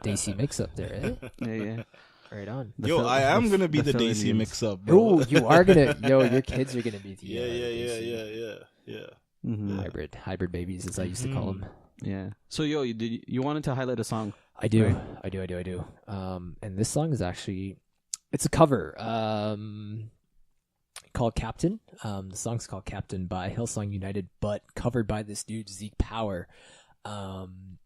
Daisy mix-up there, eh? Yeah. Right on. Yo, I am going to be the Daisy Philippines. mix-up, bro. Oh, you are gonna. Yo, your kids are gonna be the Yeah. Mm-hmm. hybrid babies, as I used to call them. Yeah. So, yo, you wanted to highlight a song? I do. Right. I do. And this song is actually, it's a cover. Called Captain. The song's called Captain by Hillsong United, but covered by this dude Zeke Power. And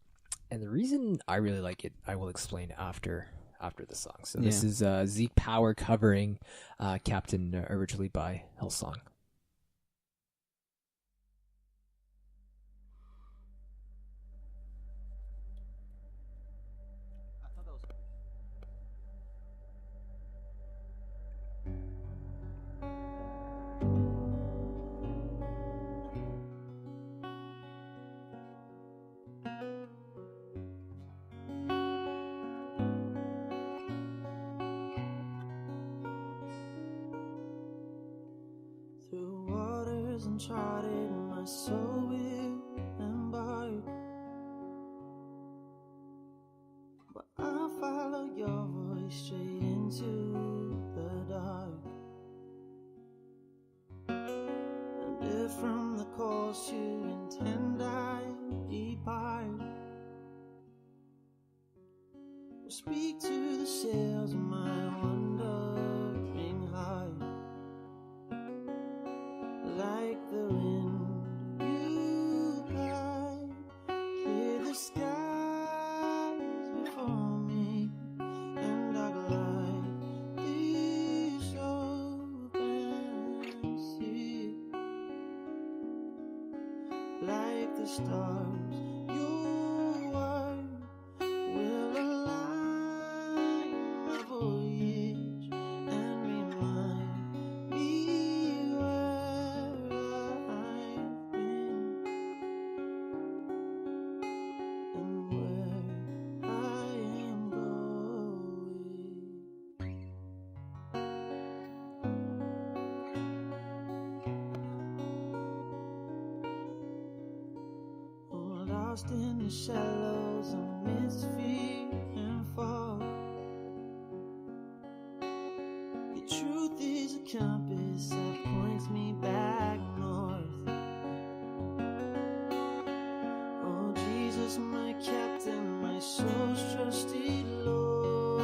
the reason I really like it, I will explain after the song. So this is Zeke Power covering Captain, originally by Hillsong. Through waters uncharted, my soul will embark. But I'll follow your voice straight into the dark. And if from the course you intend I depart, will speak to the sails of my wandering heart. Like the wind you guide, clear the skies before me, and I glide these open seas. Like the stars, your word will align my voyage and remind me where I've been and where I am going. Oh, lost in the shallows amidst fear and fog. Your truth is a compass that points me back north. Oh, Jesus, my captain, my soul's trusty Lord.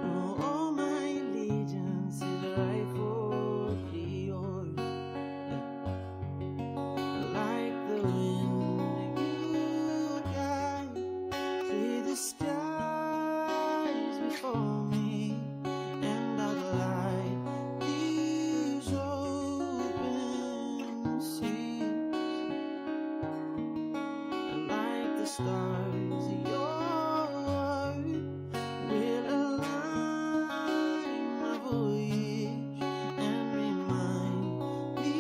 Oh, all my allegiance is rightfully yours. Like the wind you guide, clear the skies before me, and I glide these open seas. Like the stars, your word will align my voyage and remind me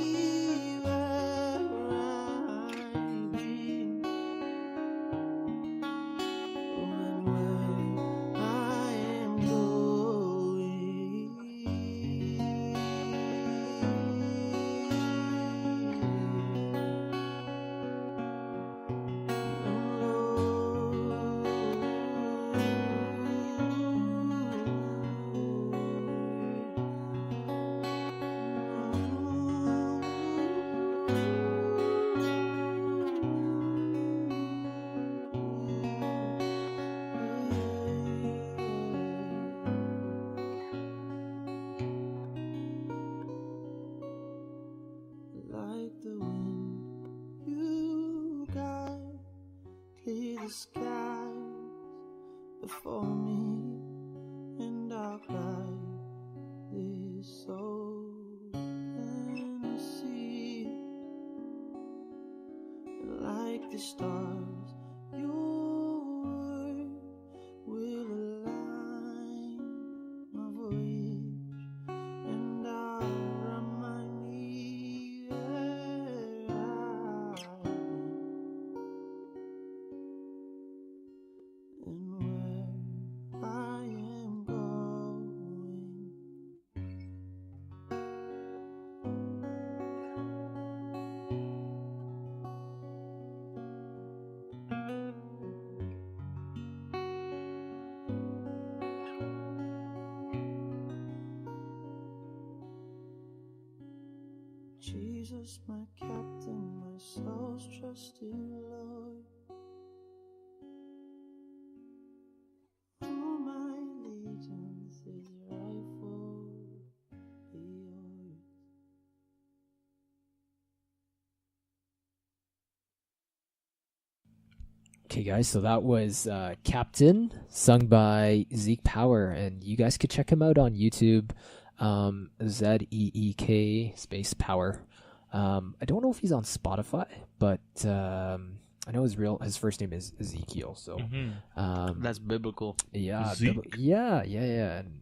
where I've been and where I am Like the wind you guide, clear the skies before me, and I'll glide this open sea. Like the stars, your word will align my voyage, and I'll remind me where I've been and where I am going. Jesus, my captain, my soul's trusted Lord. All my allegiance is rightfully yours. Okay, guys, so that was Captain, sung by Zeke Power, and you guys could check him out on YouTube, Zeek space Power. I don't know if he's on Spotify, but I know his first name is Ezekiel, so That's biblical. yeah, Zeke. yeah,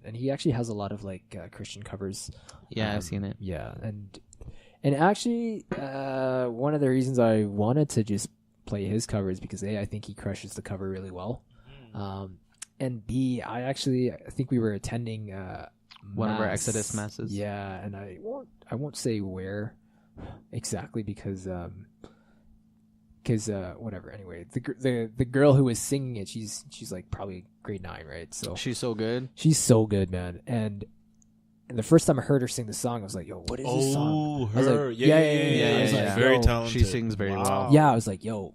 and he actually has a lot of like Christian covers. Yeah, I've seen it. Yeah, and actually, one of the reasons I wanted to just play his covers because A, I think he crushes the cover really well, and B, I think we were attending One of our mass. Exodus masses. Yeah, and I won't say where exactly because whatever. Anyway, the girl who was singing it, she's like probably grade 9, right? So She's so good. she's so good, man. And the first time I heard her sing the song, I was like, "Yo, what is this song?" Oh, I was her. like, Yeah. I was like, Very yo, talented. She sings very well. Yeah, I was like, "Yo,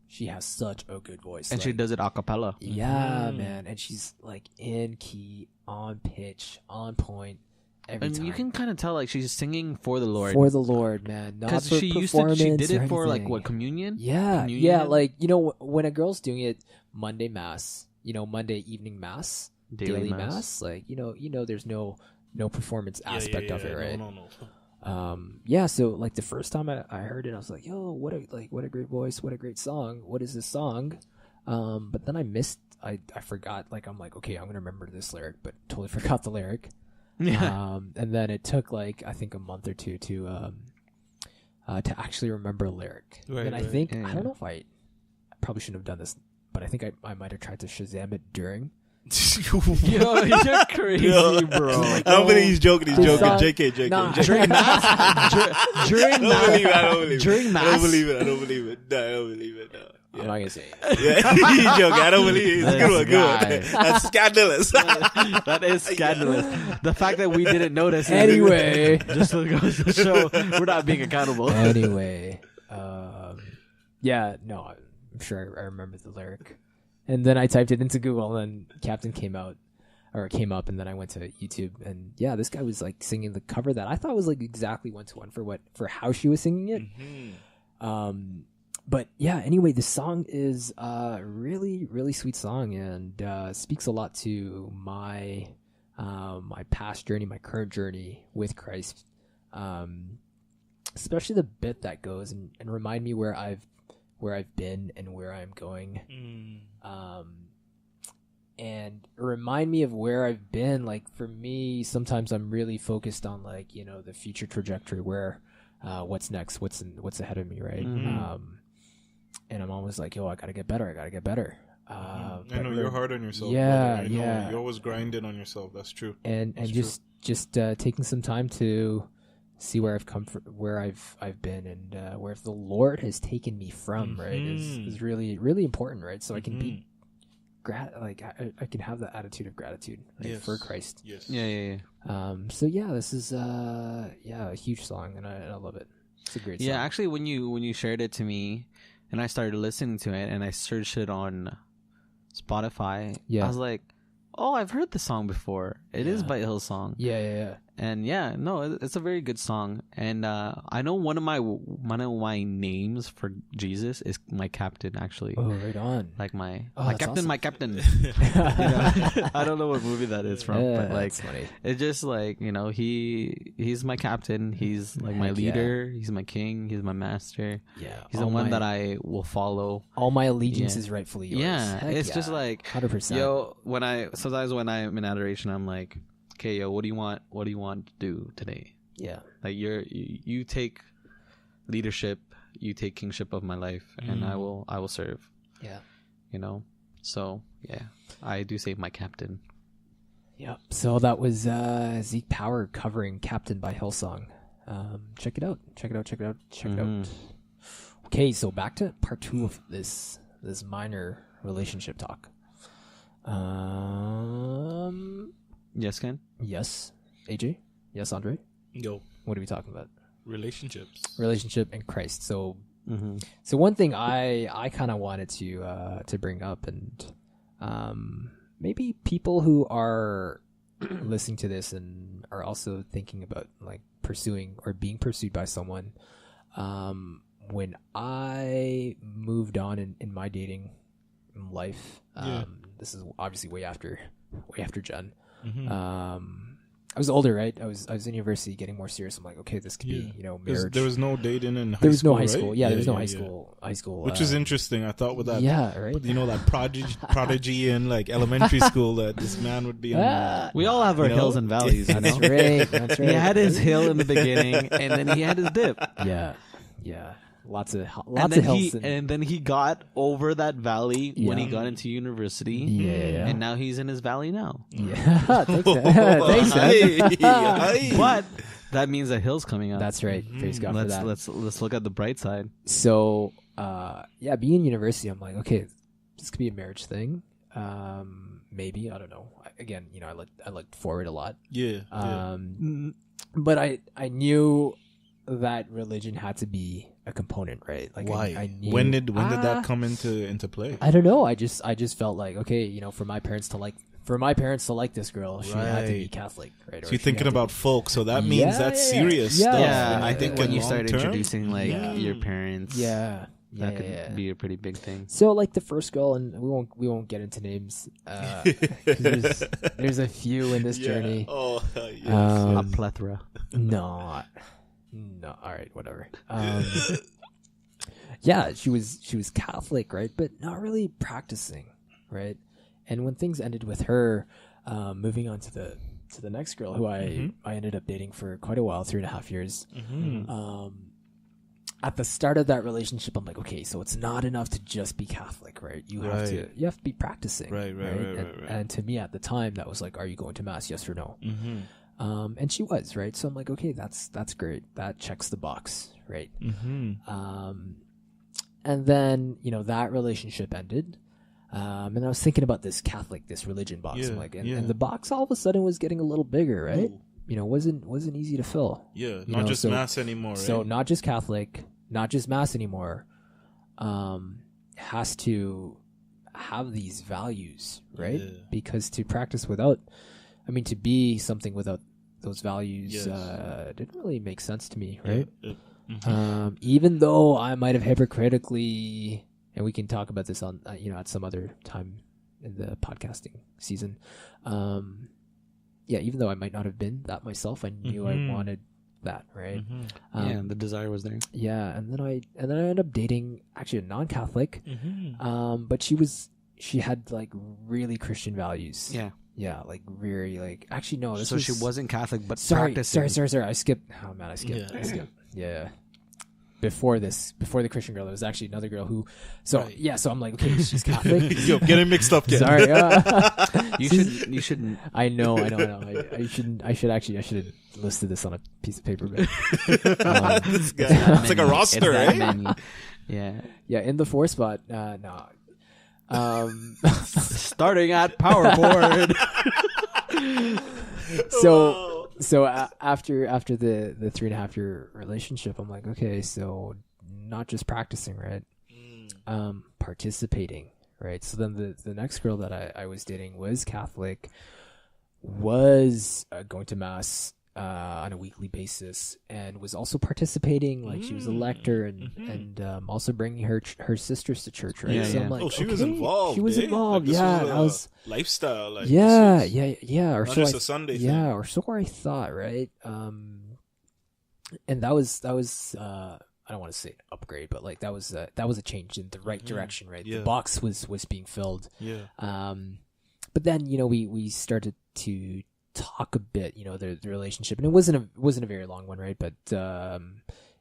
she has such a good voice, And she like, does it a cappella. Yeah, man, and she's like in key, on pitch, on point every And time. you can kind of tell like she's singing for the Lord. for the Lord, man, not Because for she performance did or it for like anything. what, communion? Yeah, Communion? yeah, like when a girl's doing it Monday mass, Monday evening mass, daily mass, like there's no performance aspect of it, right? No. Yeah, so like the first time I heard it, I was like, yo, what a great voice, what a great song, what is this song? But then I forgot, like I'm like, okay, I'm gonna remember this lyric, but totally forgot the lyric. Yeah. And then it took like I think a month or two to actually remember a lyric. Right, and I right. think Yeah. I don't know if I probably shouldn't have done this, but I think I might have tried to Shazam it during. Yo, you're crazy, Yo. bro. I don't believe he's joking. He's This joking. song- JK. Nah. During mass, during I don't believe it. I don't believe it. during I mass. don't believe it. I don't believe it. No, I don't believe it. No. I'm not gonna say it. Yeah, he's joking. I don't believe it. It's a good one. This Good one. That's scandalous. That is scandalous. The fact that we didn't notice. Anyway. just goes to show we're not being accountable. Anyway, yeah, no, I'm sure I remember the lyric. And then I typed it into Google, and then Captain came up, and then I went to YouTube, and yeah, this guy was like singing the cover that I thought was like exactly 1-to-1 for how she was singing it. But yeah, anyway, the song is a really, really sweet song, and speaks a lot to my past journey, my current journey with Christ. Especially the bit that goes and remind me where I've been and where I'm going. And remind me of where I've been. Like for me, sometimes I'm really focused on like, the future trajectory where, what's next, what's ahead of me. Right. And I'm always like, yo, I gotta get better. I know you're hard on yourself. Yeah, brother. I know. yeah. You're always grinding on yourself. That's true. And just taking some time to see where I've come from, where I've been, and where the Lord has taken me from, right, is really, really important, right? So I can be I can have the attitude of gratitude, right, for Christ. Yes. Yeah. So yeah, this is a huge song, and I love it. It's a great song. Yeah, actually, when you shared it to me, and I started listening to it, and I searched it on Spotify, Yeah. I was like, oh, I've heard this song before. It is Yeah. by Hillsong. Yeah. And yeah, no, it's a very good song. And I know one of my names for Jesus is my captain, actually. Oh, right on. Like my that's captain, awesome. my captain. You know? I don't know what movie that is from, but like that's funny. it's just like, he's my captain. He's like my Heck yeah. leader. He's my king. He's my master. Yeah, He's the one that I will follow. all my allegiance Yeah. is rightfully yours. Yeah, Heck it's just yeah. like 100%. Yo, sometimes when I'm in adoration, I'm like, okay, yo, what do you want? What do you want to do today? Yeah. Like you take leadership, you take kingship of my life, and I will serve. Yeah. So yeah, I do say my captain. Yep. So that was Zeke Power covering "Captain" by Hillsong. Check it out. Check it out. Okay, so back to part 2 of this minor relationship talk. Yes, Ken. Yes, AJ. Yes, Andre. Yo, What are we talking about? relationship and Christ. So so one thing I kind of wanted to bring up, and maybe people who are listening to this and are also thinking about like pursuing or being pursued by someone, when I moved on in my dating life, this is obviously way after Jen. I was older, right? I was in university, getting more serious. I'm like, okay, this could be, marriage. There was no dating in high school. There was no high school. Right? Yeah, there was no high school. Which is interesting. I thought with that, right? That prodigy in like elementary school that this man would be. We all have our hills and valleys. That's right. That's right. He had his hill in the beginning, and then he had his dip. Yeah. Lots of hills. And then he got over that valley when he got into university. Yeah. And now he's in his valley now. Yeah. Thanks, man. But that means a hill's coming up. That's right. Praise God for that. Let's look at the bright side. So, being in university, I'm like, okay, this could be a marriage thing. Maybe, I don't know. Again, I looked forward a lot. Yeah. But I knew that religion had to be a component, right? Like, why? I knew, when did that come into play? I don't know. I just felt like, okay, for my parents to like this girl, she had to be Catholic, right? So you're thinking about folk, so that means that's serious stuff. Yeah, I think when you long start term, introducing your parents, that could be a pretty big thing. So like the first girl, and we won't get into names. 'Cause there's a few in this journey. Oh, yes, a plethora. No. All right, whatever. She was Catholic, right? But not really practicing, right? And when things ended with her, moving on to the next girl, who I ended up dating for quite a while, 3.5 years. At the start of that relationship, I'm like, okay, so it's not enough to just be Catholic, right? You have to be practicing, right. And to me at the time, that was like, are you going to mass? Yes or no? And she was, right? So I'm like, okay, that's great. That checks the box, right? And then, that relationship ended. And I was thinking about this religion box. I'm like, and the box all of a sudden was getting a little bigger, right? Ooh. Wasn't easy to fill. Yeah, not just mass anymore, right? So not just Catholic, not just mass anymore. Has to have these values, right? Yeah. Because to practice to be something without those values didn't really make sense to me, right? Even though I might have hypocritically, and we can talk about this on at some other time in the podcasting season. Even though I might not have been that myself, I knew I wanted that, right? The desire was there. Yeah, and then I ended up dating actually a non-Catholic, but she had like really Christian values. Yeah, like very like actually no. She wasn't Catholic, but practicing. Sorry. I skipped. Oh man, I skipped. Yeah. Before the Christian girl, there was actually another girl who. So I'm like, okay, she's Catholic. Yo, getting mixed up. Sorry. You shouldn't. I know. I shouldn't. I should have listed this on a piece of paper. But, this guy, it's like a roster, right? Yeah. In the 4 spot, no. Starting at power forward. So after the 3.5 year relationship, I'm like, okay, so not just practicing, right? Participating, right? So then the next girl that I was dating was Catholic, was going to mass on a weekly basis, and was also participating. Like she was a lector and also bringing her sisters to church, right? So I'm like, she was involved. She was involved. Like, I was lifestyle. Like, or not so just a Sunday thing. or so I thought, right? And that was I don't want to say upgrade, but like that was a change in the right direction, right? The box was being filled. But then we started to talk a bit, the relationship, and it wasn't a very long one, right? But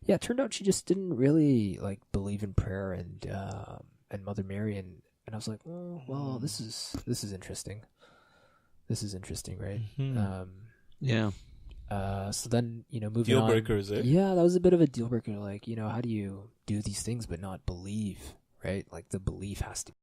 it turned out she just didn't really like believe in prayer and Mother Mary, and I was like, oh, well, this is interesting. This is interesting, right? So then moving deal on, breaker, is it? Yeah, that was a bit of a deal breaker. Like, how do you do these things but not believe, right? Like the belief has to